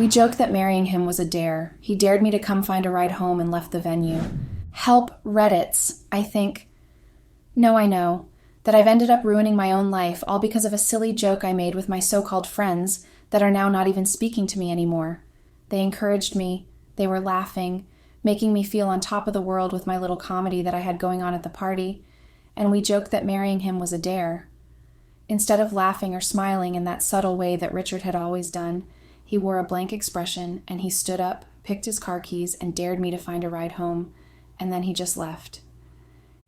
We joked that marrying him was a dare. He dared me to come find a ride home and left the venue. Help, Reddits, I think. No, I know. That I've ended up ruining my own life, all because of a silly joke I made with my so-called friends that are now not even speaking to me anymore. They encouraged me. They were laughing, making me feel on top of the world with my little comedy that I had going on at the party, and we joked that marrying him was a dare. Instead of laughing or smiling in that subtle way that Richard had always done, he wore a blank expression, and he stood up, picked his car keys, and dared me to find a ride home, and then he just left.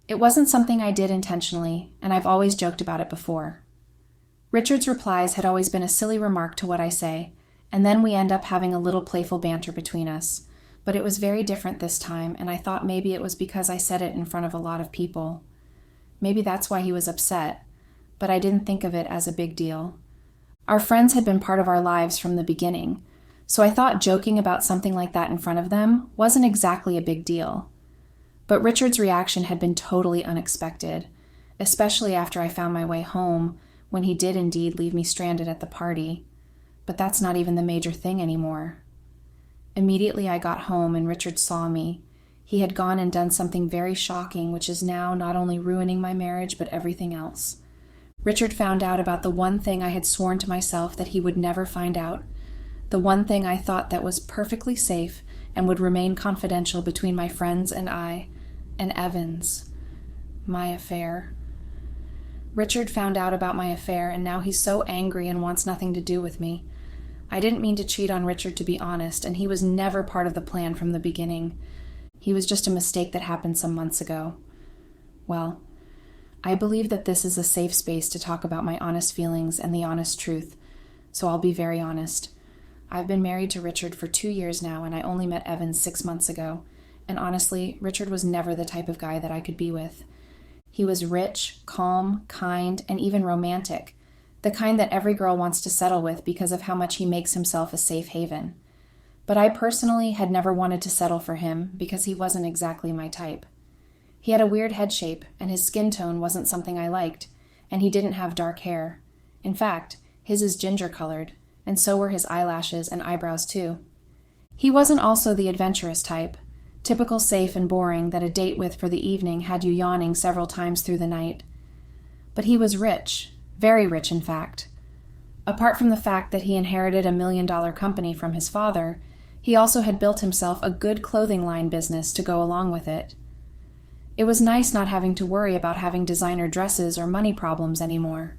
It wasn't something I did intentionally, and I've always joked about it before. Richard's replies had always been a silly remark to what I say, and then we end up having a little playful banter between us. But it was very different this time, and I thought maybe it was because I said it in front of a lot of people. Maybe that's why he was upset, but I didn't think of it as a big deal. Our friends had been part of our lives from the beginning, so I thought joking about something like that in front of them wasn't exactly a big deal. But Richard's reaction had been totally unexpected, especially after I found my way home, when he did indeed leave me stranded at the party. But that's not even the major thing anymore. Immediately I got home and Richard saw me. He had gone and done something very shocking, which is now not only ruining my marriage, but everything else. Richard found out about the one thing I had sworn to myself that he would never find out, the one thing I thought that was perfectly safe and would remain confidential between my friends and I, and Evans. My affair. Richard found out about my affair, and now he's so angry and wants nothing to do with me. I didn't mean to cheat on Richard, to be honest, and he was never part of the plan from the beginning. He was just a mistake that happened some months ago. Well, I believe that this is a safe space to talk about my honest feelings and the honest truth, so I'll be very honest. I've been married to Richard for 2 years now, and I only met Evans 6 months ago, and honestly, Richard was never the type of guy that I could be with. He was rich, calm, kind, and even romantic, the kind that every girl wants to settle with because of how much he makes himself a safe haven. But I personally had never wanted to settle for him because he wasn't exactly my type. He had a weird head shape, and his skin tone wasn't something I liked, and he didn't have dark hair. In fact, his is ginger-colored, and so were his eyelashes and eyebrows too. He wasn't also the adventurous type, typical safe and boring that a date with for the evening had you yawning several times through the night. But he was rich, very rich in fact. Apart from the fact that he inherited a $1 million company from his father, he also had built himself a good clothing line business to go along with it. It was nice not having to worry about having designer dresses or money problems anymore.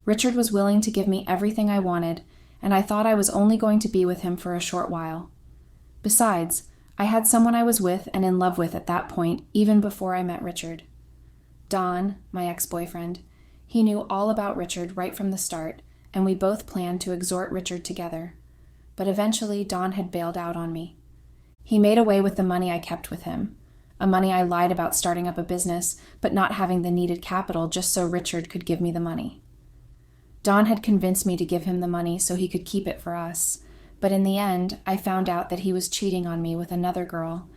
Richard was willing to give me everything I wanted, and I thought I was only going to be with him for a short while. Besides, I had someone I was with and in love with at that point, even before I met Richard. Don, my ex-boyfriend, he knew all about Richard right from the start, and we both planned to extort Richard together. But eventually, Don had bailed out on me. He made away with the money I kept with him, a money I lied about starting up a business, but not having the needed capital just so Richard could give me the money. Don had convinced me to give him the money so he could keep it for us, but in the end, I found out that he was cheating on me with another girl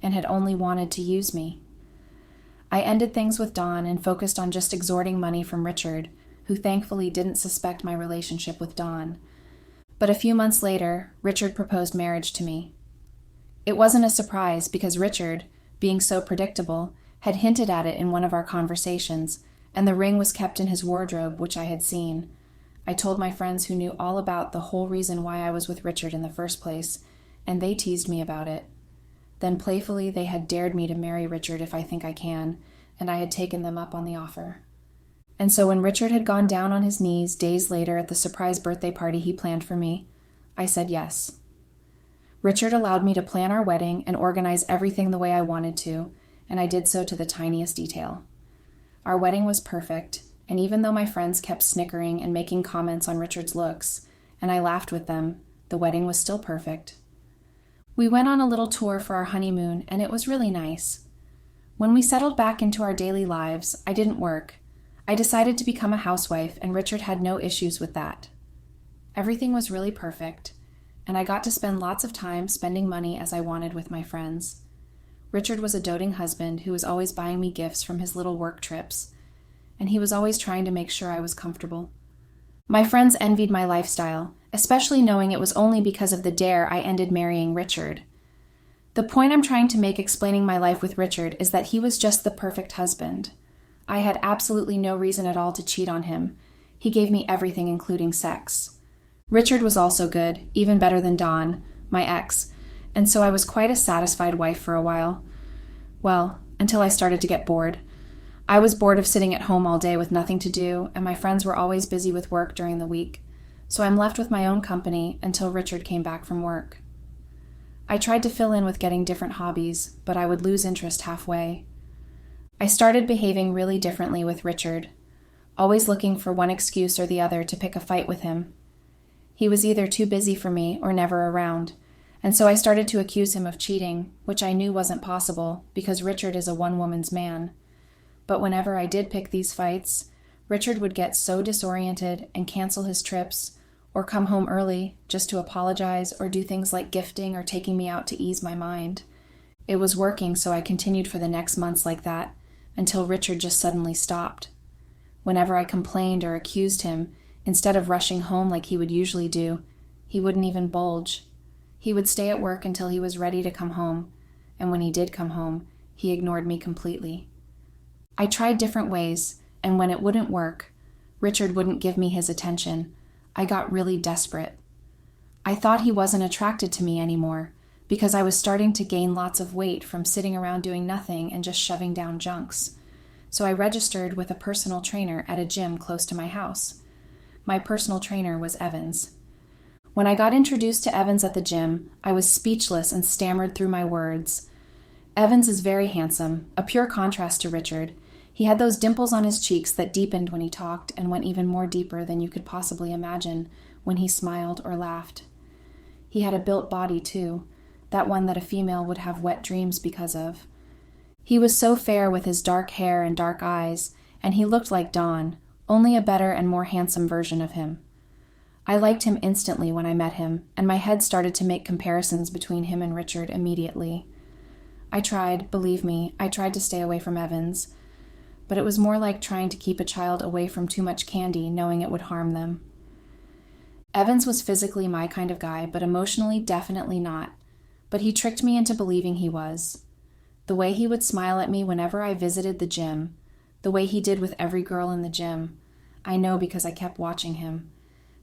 and had only wanted to use me. I ended things with Don and focused on just extorting money from Richard, who thankfully didn't suspect my relationship with Don. But a few months later, Richard proposed marriage to me. It wasn't a surprise because Richard, being so predictable, had hinted at it in one of our conversations, and the ring was kept in his wardrobe, which I had seen. I told my friends who knew all about the whole reason why I was with Richard in the first place, and they teased me about it. Then playfully they had dared me to marry Richard if I think I can, and I had taken them up on the offer. And so when Richard had gone down on his knees days later at the surprise birthday party he planned for me, I said yes. Richard allowed me to plan our wedding and organize everything the way I wanted to, and I did so to the tiniest detail. Our wedding was perfect, and even though my friends kept snickering and making comments on Richard's looks, and I laughed with them, the wedding was still perfect. We went on a little tour for our honeymoon, and it was really nice. When we settled back into our daily lives, I didn't work. I decided to become a housewife, and Richard had no issues with that. Everything was really perfect, and I got to spend lots of time spending money as I wanted with my friends. Richard was a doting husband who was always buying me gifts from his little work trips, and he was always trying to make sure I was comfortable. My friends envied my lifestyle, especially knowing it was only because of the dare I ended marrying Richard. The point I'm trying to make explaining my life with Richard is that he was just the perfect husband. I had absolutely no reason at all to cheat on him. He gave me everything, including sex. Richard was also good, even better than Dawn, my ex, and so I was quite a satisfied wife for a while. Well, until I started to get bored. I was bored of sitting at home all day with nothing to do, and my friends were always busy with work during the week, so I'm left with my own company until Richard came back from work. I tried to fill in with getting different hobbies, but I would lose interest halfway. I started behaving really differently with Richard, always looking for one excuse or the other to pick a fight with him. He was either too busy for me or never around, and so I started to accuse him of cheating, which I knew wasn't possible because Richard is a one-woman's man. But whenever I did pick these fights, Richard would get so disoriented and cancel his trips or come home early just to apologize or do things like gifting or taking me out to ease my mind. It was working, so I continued for the next months like that until Richard just suddenly stopped. Whenever I complained or accused him, instead of rushing home like he would usually do, he wouldn't even bulge. He would stay at work until he was ready to come home, and when he did come home, he ignored me completely. I tried different ways, and when it wouldn't work, Richard wouldn't give me his attention. I got really desperate. I thought he wasn't attracted to me anymore because I was starting to gain lots of weight from sitting around doing nothing and just shoving down junks. So I registered with a personal trainer at a gym close to my house. My personal trainer was Evans. When I got introduced to Evans at the gym, I was speechless and stammered through my words. Evans is very handsome, a pure contrast to Richard. He had those dimples on his cheeks that deepened when he talked and went even more deeper than you could possibly imagine when he smiled or laughed. He had a built body, too, that one that a female would have wet dreams because of. He was so fair with his dark hair and dark eyes, and he looked like Dawn, only a better and more handsome version of him. I liked him instantly when I met him, and my head started to make comparisons between him and Richard immediately. I tried, believe me, I tried to stay away from Evans, but it was more like trying to keep a child away from too much candy, knowing it would harm them. Evans was physically my kind of guy, but emotionally definitely not. But he tricked me into believing he was. The way he would smile at me whenever I visited the gym, the way he did with every girl in the gym, I know because I kept watching him.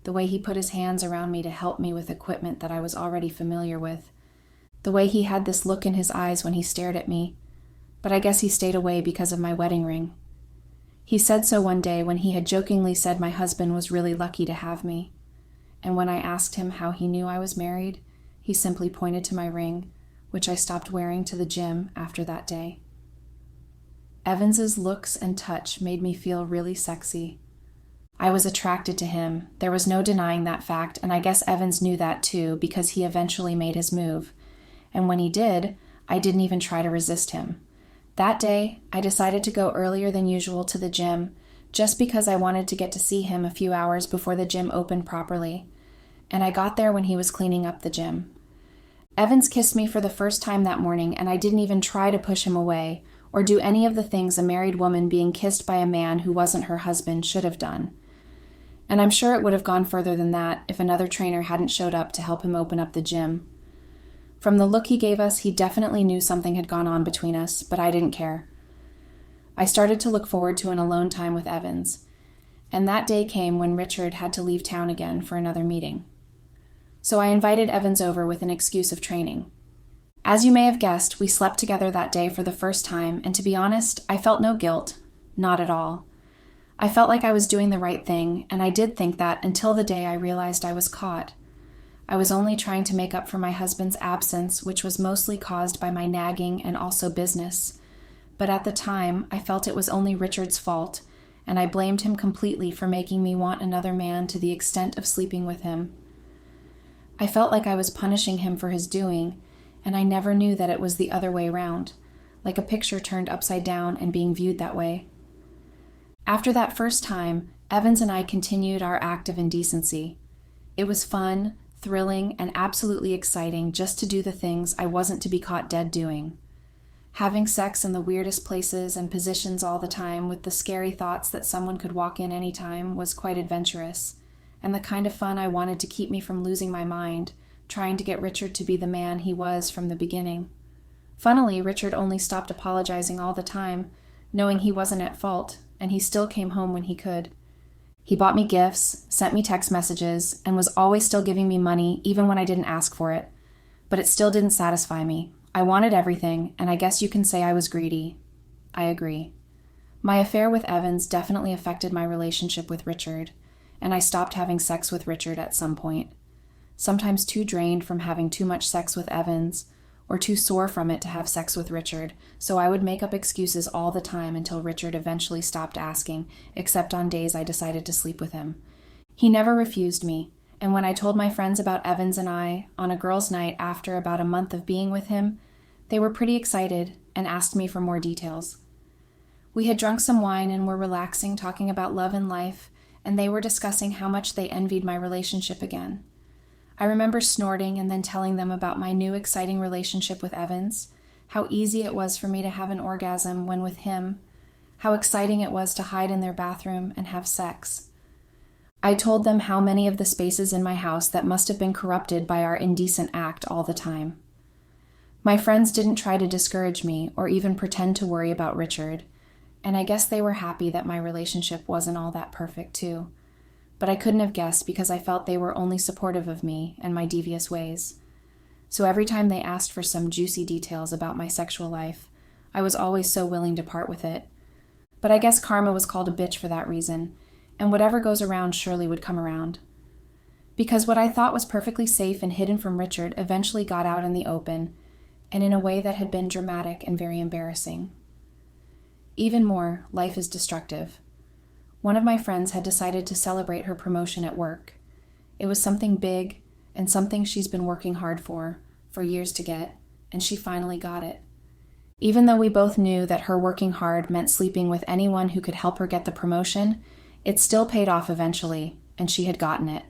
The way he put his hands around me to help me with equipment that I was already familiar with. The way he had this look in his eyes when he stared at me. But I guess he stayed away because of my wedding ring. He said so one day when he had jokingly said my husband was really lucky to have me. And when I asked him how he knew I was married, he simply pointed to my ring, which I stopped wearing to the gym after that day. Evans's looks and touch made me feel really sexy. I was attracted to him. There was no denying that fact, and I guess Evans knew that too because he eventually made his move. And when he did, I didn't even try to resist him. That day, I decided to go earlier than usual to the gym, just because I wanted to get to see him a few hours before the gym opened properly. And I got there when he was cleaning up the gym. Evans kissed me for the first time that morning, and I didn't even try to push him away or do any of the things a married woman being kissed by a man who wasn't her husband should have done. And I'm sure it would have gone further than that if another trainer hadn't showed up to help him open up the gym. From the look he gave us, he definitely knew something had gone on between us, but I didn't care. I started to look forward to an alone time with Evans, and that day came when Richard had to leave town again for another meeting. So I invited Evans over with an excuse of training. As you may have guessed, we slept together that day for the first time, and to be honest, I felt no guilt. Not at all. I felt like I was doing the right thing, and I did think that until the day I realized I was caught. I was only trying to make up for my husband's absence, which was mostly caused by my nagging and also business. But at the time, I felt it was only Richard's fault, and I blamed him completely for making me want another man to the extent of sleeping with him. I felt like I was punishing him for his doing, and I never knew that it was the other way round, like a picture turned upside down and being viewed that way. After that first time, Evans and I continued our act of indecency. It was fun, thrilling, and absolutely exciting just to do the things I wasn't to be caught dead doing. Having sex in the weirdest places and positions all the time with the scary thoughts that someone could walk in any time was quite adventurous. and the kind of fun I wanted to keep me from losing my mind, trying to get Richard to be the man he was from the beginning. Funnily, Richard only stopped apologizing all the time, knowing he wasn't at fault, and he still came home when he could. He bought me gifts, sent me text messages, and was always still giving me money even when I didn't ask for it. But it still didn't satisfy me. I wanted everything, and I guess you can say I was greedy. I agree. My affair with Evans definitely affected my relationship with Richard, and I stopped having sex with Richard at some point. Sometimes too drained from having too much sex with Evans, or too sore from it to have sex with Richard, so I would make up excuses all the time until Richard eventually stopped asking, except on days I decided to sleep with him. He never refused me, and when I told my friends about Evans and I on a girls' night after about a month of being with him, they were pretty excited and asked me for more details. We had drunk some wine and were relaxing, talking about love and life, and they were discussing how much they envied my relationship again. I remember snorting and then telling them about my new exciting relationship with Evans, how easy it was for me to have an orgasm when with him, how exciting it was to hide in their bathroom and have sex. I told them how many of the spaces in my house that must have been corrupted by our indecent act all the time. My friends didn't try to discourage me or even pretend to worry about Richard, and I guess they were happy that my relationship wasn't all that perfect too. But I couldn't have guessed because I felt they were only supportive of me and my devious ways. So every time they asked for some juicy details about my sexual life, I was always so willing to part with it. But I guess karma was called a bitch for that reason, and whatever goes around surely would come around. Because what I thought was perfectly safe and hidden from Richard eventually got out in the open, and in a way that had been dramatic and very embarrassing. Even more, life is destructive. One of my friends had decided to celebrate her promotion at work. It was something big and something she's been working hard for years to get, and she finally got it. Even though we both knew that her working hard meant sleeping with anyone who could help her get the promotion, it still paid off eventually, and she had gotten it.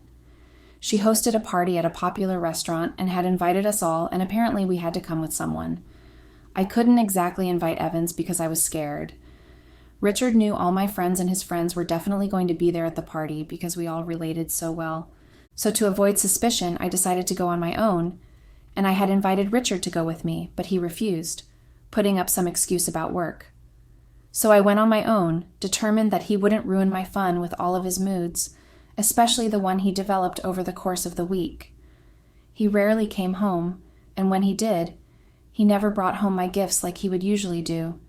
She hosted a party at a popular restaurant and had invited us all, and apparently we had to come with someone. I couldn't exactly invite Evans because I was scared. Richard knew all my friends and his friends were definitely going to be there at the party because we all related so well. So to avoid suspicion, I decided to go on my own, and I had invited Richard to go with me, but he refused, putting up some excuse about work. So I went on my own, determined that he wouldn't ruin my fun with all of his moods, especially the one he developed over the course of the week. He rarely came home, and when he did, he never brought home my gifts like he would usually do.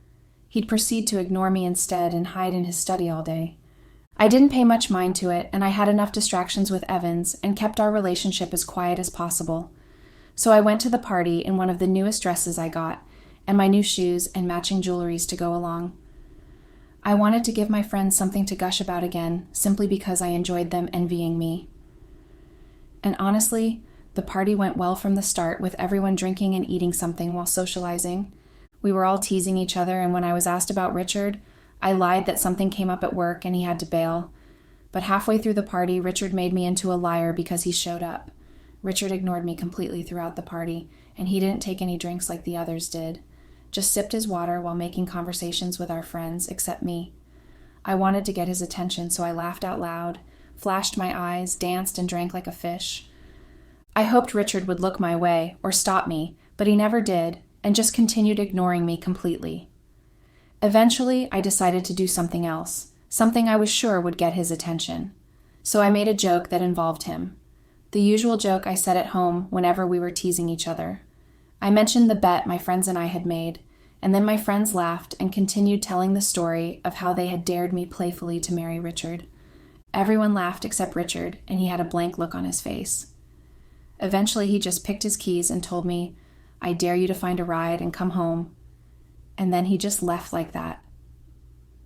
He'd proceed to ignore me instead and hide in his study all day. I didn't pay much mind to it, and I had enough distractions with Evans and kept our relationship as quiet as possible. So I went to the party in one of the newest dresses I got, and my new shoes and matching jewelries to go along. I wanted to give my friends something to gush about again, simply because I enjoyed them envying me. And honestly, the party went well from the start, with everyone drinking and eating something while socializing. We were all teasing each other, and when I was asked about Richard, I lied that something came up at work and he had to bail. But halfway through the party, Richard made me into a liar because he showed up. Richard ignored me completely throughout the party, and he didn't take any drinks like the others did. Just sipped his water while making conversations with our friends, except me. I wanted to get his attention, so I laughed out loud, flashed my eyes, danced, and drank like a fish. I hoped Richard would look my way, or stop me, but he never did, and just continued ignoring me completely. Eventually, I decided to do something else, something I was sure would get his attention. So I made a joke that involved him. The usual joke I said at home whenever we were teasing each other. I mentioned the bet my friends and I had made, and then my friends laughed and continued telling the story of how they had dared me playfully to marry Richard. Everyone laughed except Richard, and he had a blank look on his face. Eventually, he just picked his keys and told me, "I dare you to find a ride and come home." And then he just left like that.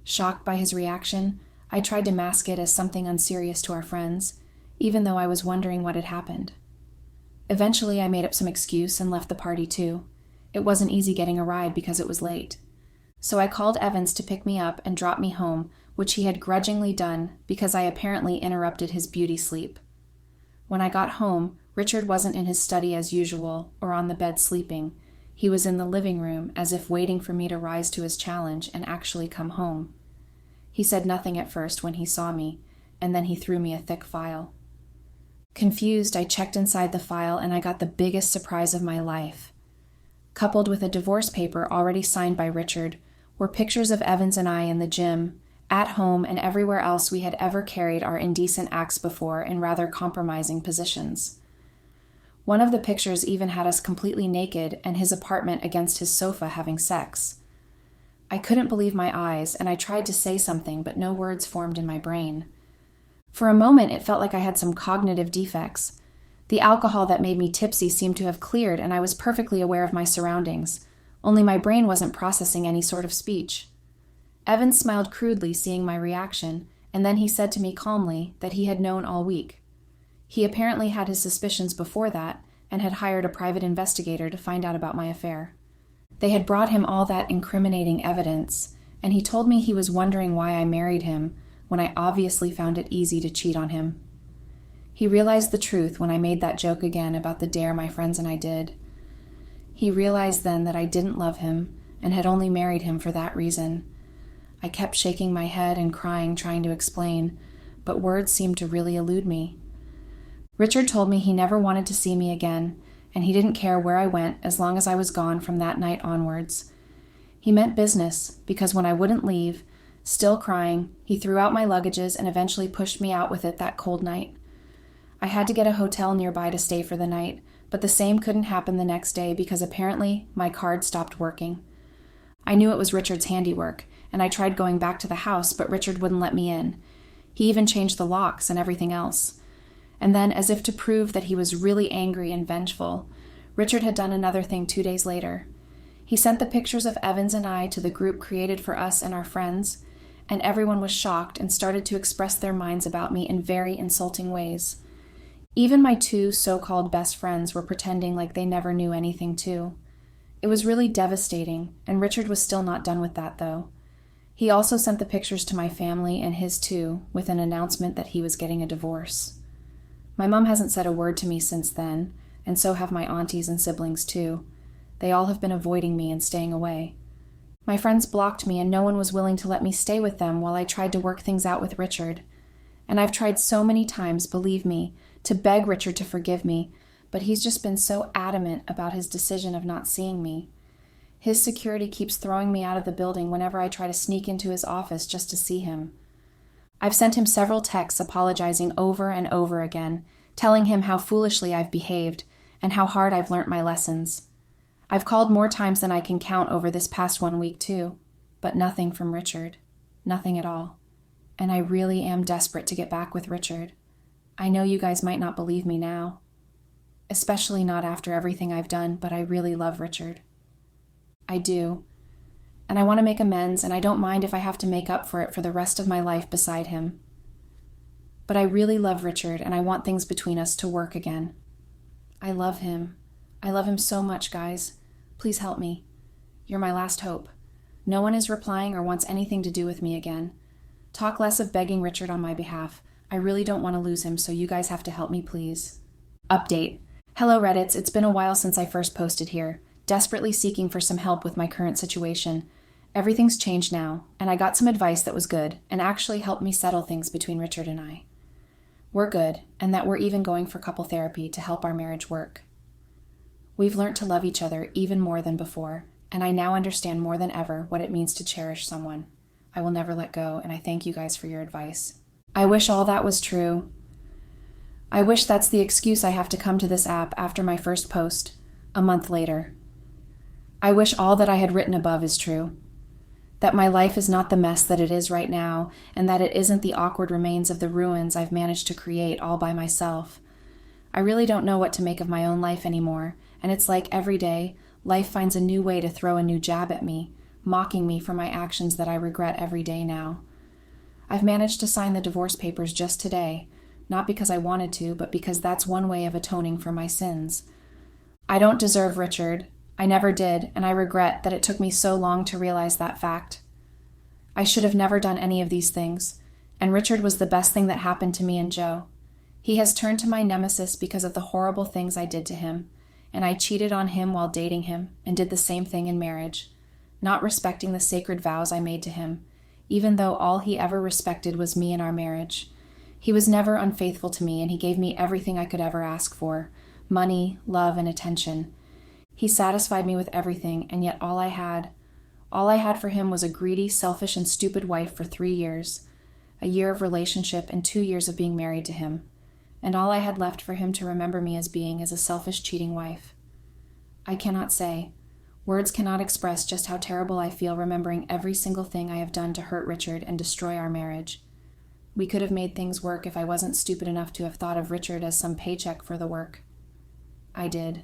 Shocked by his reaction, I tried to mask it as something unserious to our friends, even though I was wondering what had happened. Eventually, I made up some excuse and left the party too. It wasn't easy getting a ride because it was late. So I called Evans to pick me up and drop me home, which he had grudgingly done because I apparently interrupted his beauty sleep. When I got home, Richard wasn't in his study as usual or on the bed sleeping. He was in the living room, as if waiting for me to rise to his challenge and actually come home. He said nothing at first when he saw me, and then he threw me a thick file. Confused, I checked inside the file and I got the biggest surprise of my life. Coupled with a divorce paper already signed by Richard were pictures of Evans and I in the gym, at home, and everywhere else we had ever carried our indecent acts before in rather compromising positions. One of the pictures even had us completely naked and his apartment against his sofa having sex. I couldn't believe my eyes, and I tried to say something, but no words formed in my brain. For a moment, it felt like I had some cognitive defects. The alcohol that made me tipsy seemed to have cleared, and I was perfectly aware of my surroundings, only my brain wasn't processing any sort of speech. Evans smiled crudely, seeing my reaction, and then he said to me calmly that he had known all week. He apparently had his suspicions before that, and had hired a private investigator to find out about my affair. They had brought him all that incriminating evidence, and he told me he was wondering why I married him, when I obviously found it easy to cheat on him. He realized the truth when I made that joke again about the dare my friends and I did. He realized then that I didn't love him and had only married him for that reason. I kept shaking my head and crying, trying to explain, but words seemed to really elude me. Richard told me he never wanted to see me again, and he didn't care where I went as long as I was gone from that night onwards. He meant business, because when I wouldn't leave, still crying, he threw out my luggages and eventually pushed me out with it that cold night. I had to get a hotel nearby to stay for the night, but the same couldn't happen the next day because apparently my card stopped working. I knew it was Richard's handiwork, and I tried going back to the house, but Richard wouldn't let me in. He even changed the locks and everything else. And then, as if to prove that he was really angry and vengeful, Richard had done another thing 2 days later. He sent the pictures of Evans and I to the group created for us and our friends, and everyone was shocked and started to express their minds about me in very insulting ways. Even my 2 so-called best friends were pretending like they never knew anything too. It was really devastating, and Richard was still not done with that though. He also sent the pictures to my family and his too, with an announcement that he was getting a divorce. My mom hasn't said a word to me since then, and so have my aunties and siblings too. They all have been avoiding me and staying away. My friends blocked me and no one was willing to let me stay with them while I tried to work things out with Richard. And I've tried so many times, believe me, to beg Richard to forgive me, but he's just been so adamant about his decision of not seeing me. His security keeps throwing me out of the building whenever I try to sneak into his office just to see him. I've sent him several texts apologizing over and over again, telling him how foolishly I've behaved and how hard I've learnt my lessons. I've called more times than I can count over this past 1 week too, but nothing from Richard. Nothing at all. And I really am desperate to get back with Richard. I know you guys might not believe me now, especially not after everything I've done, but I really love Richard. I do. And I want to make amends, and I don't mind if I have to make up for it for the rest of my life beside him. But I really love Richard, and I want things between us to work again. I love him. I love him so much, guys. Please help me. You're my last hope. No one is replying or wants anything to do with me again. Talk less of begging Richard on my behalf. I really don't want to lose him, so you guys have to help me, please. Update. Hello, Reddits. It's been a while since I first posted here, desperately seeking for some help with my current situation. Everything's changed now, and I got some advice that was good and actually helped me settle things between Richard and I. We're good, and that we're even going for couple therapy to help our marriage work. We've learned to love each other even more than before, and I now understand more than ever what it means to cherish someone. I will never let go, and I thank you guys for your advice. I wish all that was true. I wish that's the excuse I have to come to this app after my first post, a month later. I wish all that I had written above is true. That my life is not the mess that it is right now, and that it isn't the awkward remains of the ruins I've managed to create all by myself. I really don't know what to make of my own life anymore, and it's like every day, life finds a new way to throw a new jab at me, mocking me for my actions that I regret every day now. I've managed to sign the divorce papers just today, not because I wanted to, but because that's one way of atoning for my sins. I don't deserve Richard. I never did, and I regret that it took me so long to realize that fact. I should have never done any of these things, and Richard was the best thing that happened to me and Joe. He has turned to my nemesis because of the horrible things I did to him, and I cheated on him while dating him and did the same thing in marriage, not respecting the sacred vows I made to him, even though all he ever respected was me and our marriage. He was never unfaithful to me, and he gave me everything I could ever ask for: money, love, and attention. He satisfied me with everything, and yet all I had for him was a greedy, selfish, and stupid wife for 3 years, a year of relationship, and 2 years of being married to him. And all I had left for him to remember me as being is a selfish, cheating wife. I cannot say. Words cannot express just how terrible I feel remembering every single thing I have done to hurt Richard and destroy our marriage. We could have made things work if I wasn't stupid enough to have thought of Richard as some paycheck for the work. I did.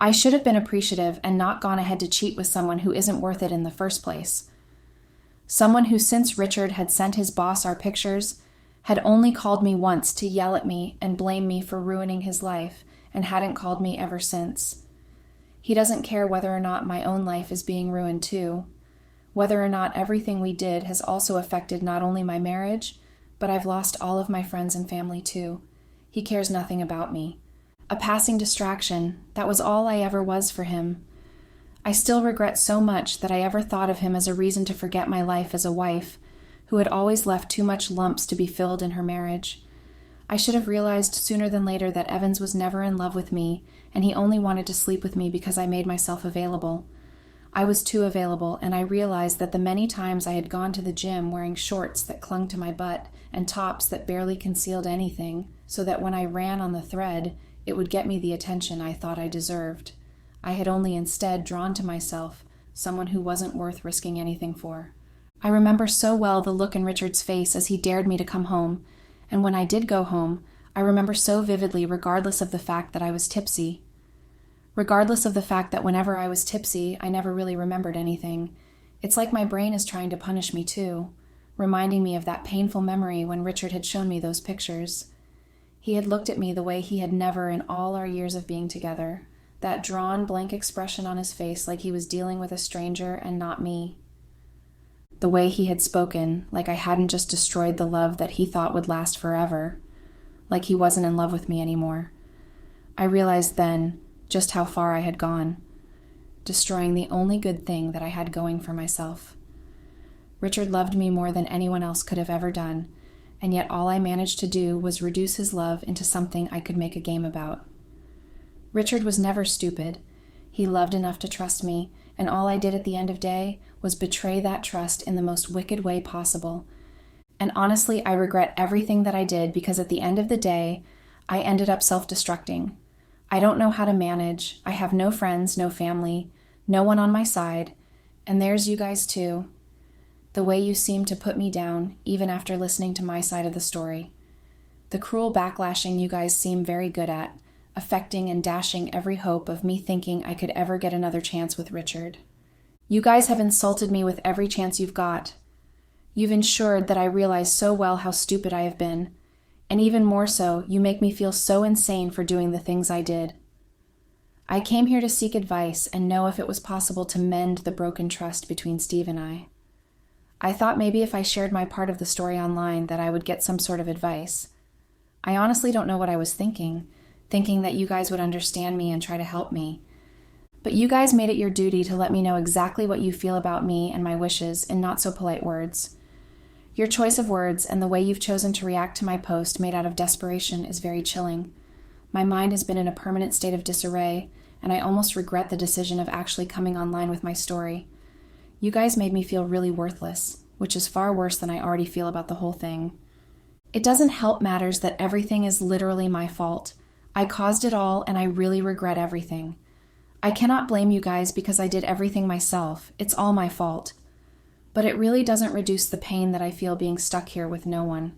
I should have been appreciative and not gone ahead to cheat with someone who isn't worth it in the first place. Someone who, since Richard had sent his boss our pictures, had only called me once to yell at me and blame me for ruining his life, and hadn't called me ever since. He doesn't care whether or not my own life is being ruined too, whether or not everything we did has also affected not only my marriage, but I've lost all of my friends and family too. He cares nothing about me. A passing distraction, that was all I ever was for him. I still regret so much that I ever thought of him as a reason to forget my life as a wife, who had always left too much lumps to be filled in her marriage. I should have realized sooner than later that Evans was never in love with me, and he only wanted to sleep with me because I made myself available. I was too available, and I realized that the many times I had gone to the gym wearing shorts that clung to my butt and tops that barely concealed anything, so that when I ran on the thread, it would get me the attention I thought I deserved. I had only instead drawn to myself someone who wasn't worth risking anything for. I remember so well the look in Richard's face as he dared me to come home, and when I did go home, I remember so vividly, regardless of the fact that I was tipsy. Regardless of the fact that whenever I was tipsy, I never really remembered anything. It's like my brain is trying to punish me too, reminding me of that painful memory when Richard had shown me those pictures. He had looked at me the way he had never in all our years of being together, that drawn, blank expression on his face like he was dealing with a stranger and not me. The way he had spoken, like I hadn't just destroyed the love that he thought would last forever, like he wasn't in love with me anymore. I realized then just how far I had gone, destroying the only good thing that I had going for myself. Richard loved me more than anyone else could have ever done, and yet all I managed to do was reduce his love into something I could make a game about. Richard was never stupid. He loved enough to trust me, and all I did at the end of day was betray that trust in the most wicked way possible. And honestly, I regret everything that I did because at the end of the day, I ended up self-destructing. I don't know how to manage. I have no friends, no family, no one on my side, and there's you guys too. The way you seem to put me down, even after listening to my side of the story. The cruel backlashing you guys seem very good at, affecting and dashing every hope of me thinking I could ever get another chance with Richard. You guys have insulted me with every chance you've got. You've ensured that I realize so well how stupid I have been, and even more so, you make me feel so insane for doing the things I did. I came here to seek advice and know if it was possible to mend the broken trust between Steve and I. I thought maybe if I shared my part of the story online that I would get some sort of advice. I honestly don't know what I was thinking that you guys would understand me and try to help me. But you guys made it your duty to let me know exactly what you feel about me and my wishes in not so polite words. Your choice of words and the way you've chosen to react to my post made out of desperation is very chilling. My mind has been in a permanent state of disarray, and I almost regret the decision of actually coming online with my story. You guys made me feel really worthless, which is far worse than I already feel about the whole thing. It doesn't help matters that everything is literally my fault. I caused it all, and I really regret everything. I cannot blame you guys because I did everything myself. It's all my fault. But it really doesn't reduce the pain that I feel being stuck here with no one.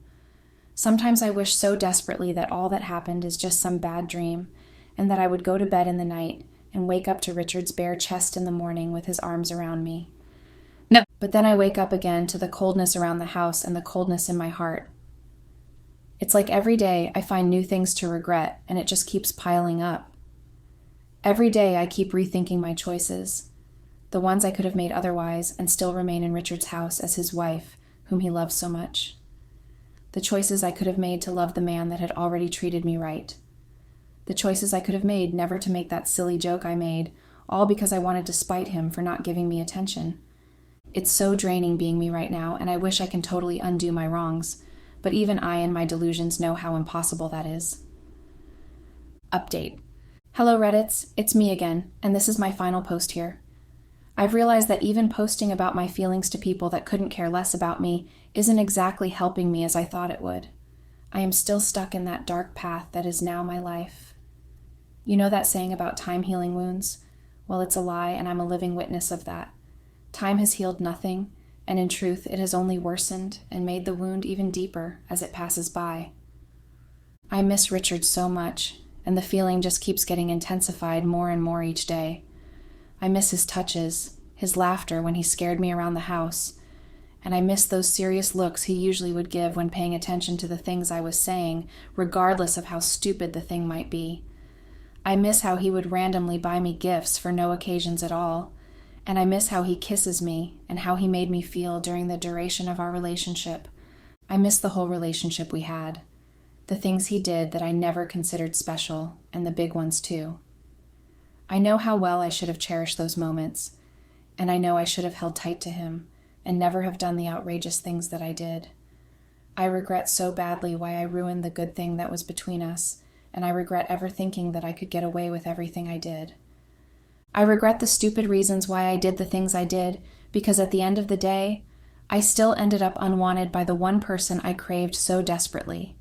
Sometimes I wish so desperately that all that happened is just some bad dream, and that I would go to bed in the night and wake up to Richard's bare chest in the morning with his arms around me. No. But then I wake up again to the coldness around the house and the coldness in my heart. It's like every day I find new things to regret, and it just keeps piling up. Every day I keep rethinking my choices, the ones I could have made otherwise and still remain in Richard's house as his wife, whom he loves so much. The choices I could have made to love the man that had already treated me right. The choices I could have made never to make that silly joke I made, all because I wanted to spite him for not giving me attention. It's so draining being me right now, and I wish I can totally undo my wrongs, but even I and my delusions know how impossible that is. Update. Hello Reddits, it's me again, and this is my final post here. I've realized that even posting about my feelings to people that couldn't care less about me isn't exactly helping me as I thought it would. I am still stuck in that dark path that is now my life. You know that saying about time healing wounds? Well, it's a lie, and I'm a living witness of that. Time has healed nothing, and in truth, it has only worsened and made the wound even deeper as it passes by. I miss Richard so much, and the feeling just keeps getting intensified more and more each day. I miss his touches, his laughter when he scared me around the house, and I miss those serious looks he usually would give when paying attention to the things I was saying, regardless of how stupid the thing might be. I miss how he would randomly buy me gifts for no occasions at all, and I miss how he kisses me and how he made me feel during the duration of our relationship. I miss the whole relationship we had, the things he did that I never considered special, and the big ones too. I know how well I should have cherished those moments, and I know I should have held tight to him and never have done the outrageous things that I did. I regret so badly why I ruined the good thing that was between us, and I regret ever thinking that I could get away with everything I did. I regret the stupid reasons why I did the things I did, because at the end of the day, I still ended up unwanted by the one person I craved so desperately.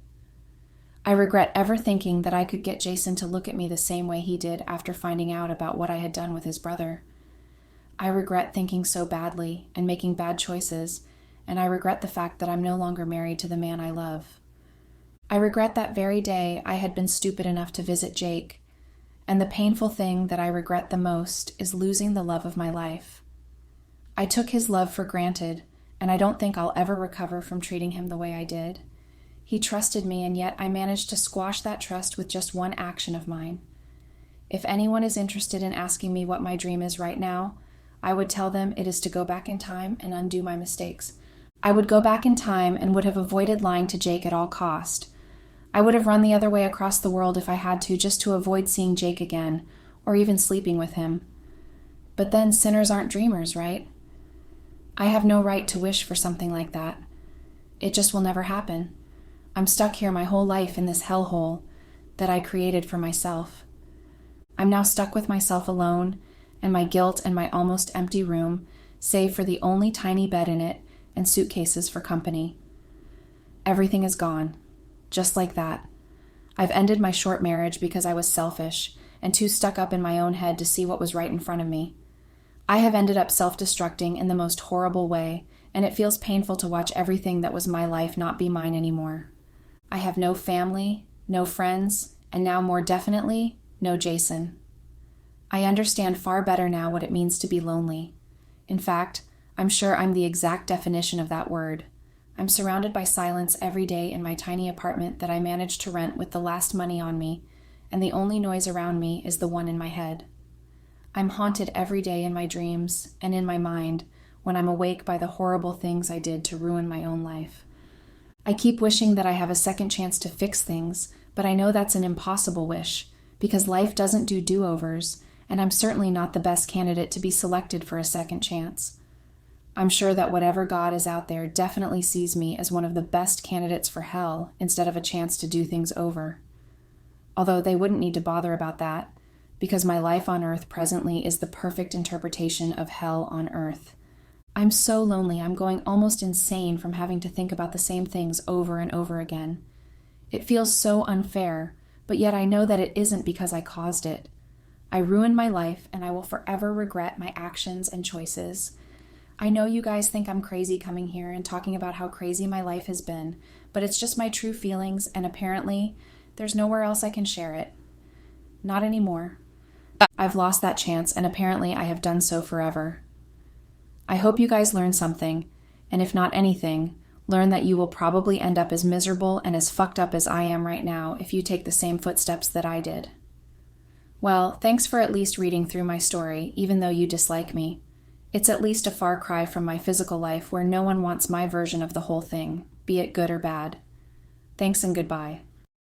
I regret ever thinking that I could get Jason to look at me the same way he did after finding out about what I had done with his brother. I regret thinking so badly and making bad choices, and I regret the fact that I'm no longer married to the man I love. I regret that very day I had been stupid enough to visit Jake, and the painful thing that I regret the most is losing the love of my life. I took his love for granted, and I don't think I'll ever recover from treating him the way I did. He trusted me, and yet I managed to squash that trust with just one action of mine. If anyone is interested in asking me what my dream is right now, I would tell them it is to go back in time and undo my mistakes. I would go back in time and would have avoided lying to Jake at all cost. I would have run the other way across the world if I had to, just to avoid seeing Jake again, or even sleeping with him. But then sinners aren't dreamers, right? I have no right to wish for something like that. It just will never happen. I'm stuck here my whole life in this hellhole that I created for myself. I'm now stuck with myself alone, and my guilt and my almost empty room, save for the only tiny bed in it and suitcases for company. Everything is gone, just like that. I've ended my short marriage because I was selfish and too stuck up in my own head to see what was right in front of me. I have ended up self-destructing in the most horrible way, and it feels painful to watch everything that was my life not be mine anymore. I have no family, no friends, and now more definitely, no Jason. I understand far better now what it means to be lonely. In fact, I'm sure I'm the exact definition of that word. I'm surrounded by silence every day in my tiny apartment that I managed to rent with the last money on me, and the only noise around me is the one in my head. I'm haunted every day in my dreams and in my mind when I'm awake by the horrible things I did to ruin my own life. I keep wishing that I have a second chance to fix things, but I know that's an impossible wish, because life doesn't do do-overs, and I'm certainly not the best candidate to be selected for a second chance. I'm sure that whatever God is out there definitely sees me as one of the best candidates for hell instead of a chance to do things over. Although they wouldn't need to bother about that, because my life on earth presently is the perfect interpretation of hell on earth. I'm so lonely, I'm going almost insane from having to think about the same things over and over again. It feels so unfair, but yet I know that it isn't because I caused it. I ruined my life, and I will forever regret my actions and choices. I know you guys think I'm crazy coming here and talking about how crazy my life has been, but it's just my true feelings, and apparently, there's nowhere else I can share it. Not anymore. I've lost that chance, and apparently I have done so forever. I hope you guys learned something, and if not anything, learn that you will probably end up as miserable and as fucked up as I am right now if you take the same footsteps that I did. Well, thanks for at least reading through my story, even though you dislike me. It's at least a far cry from my physical life where no one wants my version of the whole thing, be it good or bad. Thanks and goodbye.